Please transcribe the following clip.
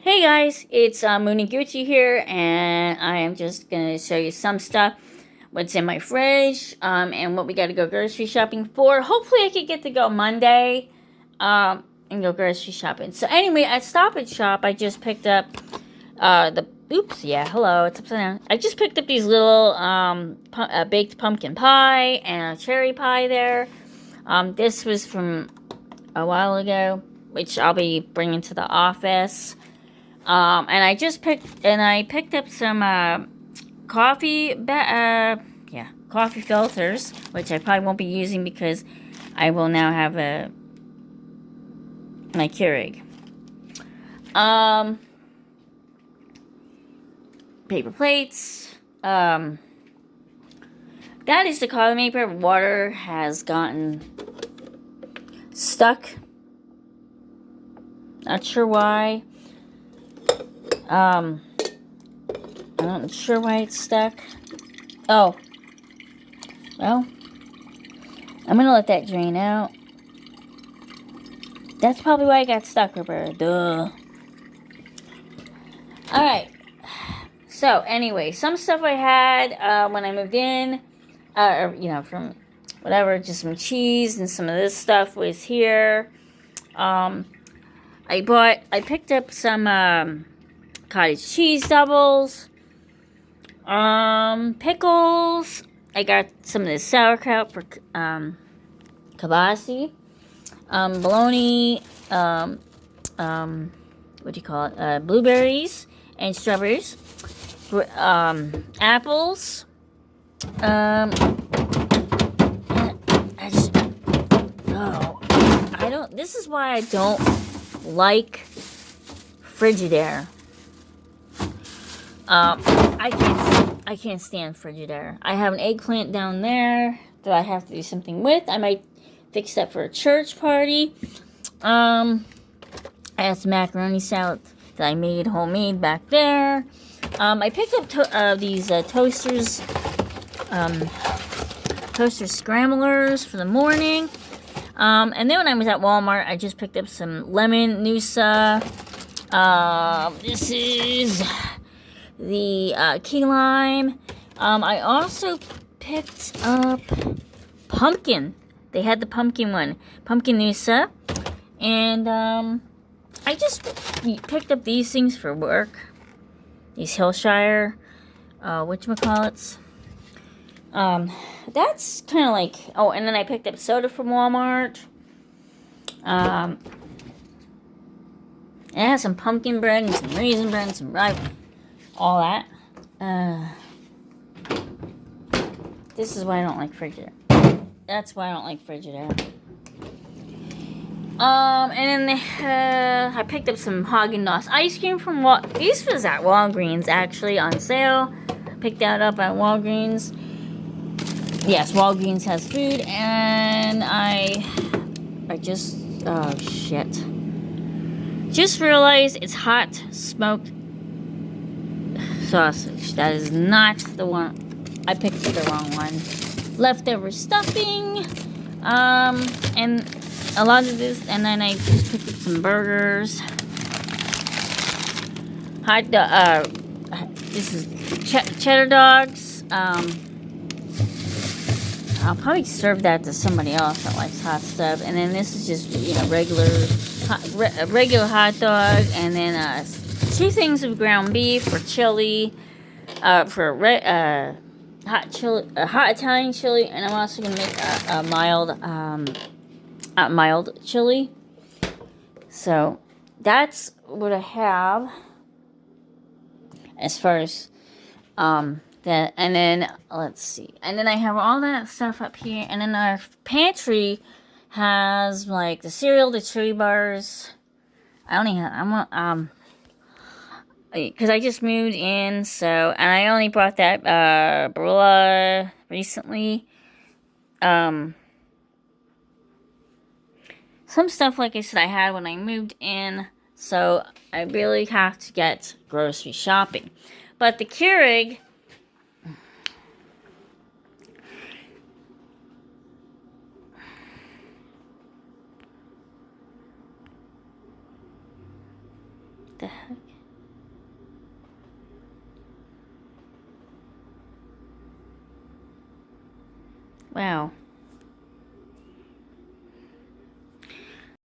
Hey guys, it's Mooney Gucci here, and I am just gonna show you some stuff, what's in my fridge, and what we gotta go grocery shopping for. Hopefully, I could get to go Monday, and go grocery shopping. So anyway, at Stop and Shop, I just picked up hello, it's upside down. I just picked up these little baked pumpkin pie and a cherry pie there. This was from a while ago, which I'll be bringing to the office. And I picked up some coffee filters, which I probably won't be using because I will now have my Keurig. Paper plates. That is the coffee maker. Water has gotten stuck. Not sure why. I'm not sure why it's stuck. Oh. Well, I'm gonna let that drain out. That's probably why I got stuck, Roberta. Duh. Alright. So, anyway, some stuff I had when I moved in, from whatever, just some cheese and some of this stuff was here. I picked up some cottage cheese doubles, pickles. I got some of this sauerkraut for kibasi, bologna, what do you call it? Blueberries and strawberries, apples. I don't. This is why I don't like Frigidaire. I can't stand Frigidaire. I have an eggplant down there that I have to do something with. I might fix that for a church party. I have some macaroni salad that I made homemade back there. I picked up these toasters, toaster scramblers for the morning. And then when I was at Walmart, I just picked up some lemon noosa. This is the key lime. I also picked up pumpkin. They had the pumpkin one, pumpkin noosa, and I just picked up these things for work. These Hillshire, whatchamacallits. That's kind of like. Oh, and then I picked up soda from Walmart. It has some pumpkin bread and some raisin bread and some rye, all that. This is why I don't like Frigidaire. That's why I don't like Frigidaire. And then I picked up some Haagen-Dazs ice cream from This was at Walgreens, actually, on sale. Picked that up at Walgreens. Yes, Walgreens has food, and I just, oh shit. Just realized it's hot smoked sausage. That is not the one. I picked the wrong one. Leftover stuffing, and a lot of this, and then I just picked up some burgers. This is cheddar dogs. I'll probably serve that to somebody else that likes hot stuff. And then this is just, regular hot dog. And then 2 things of ground beef for chili, for hot chili, hot Italian chili. And I'm also gonna make a mild chili. So that's what I have as far as that. And then let's see, and then I have all that stuff up here, and then our pantry has like the cereal, the Chewy bars. Because I just moved in, so, and I only bought that Barilla recently. Some stuff, like I said, I had when I moved in, so I really have to get grocery shopping. But the Keurig, the heck? Wow.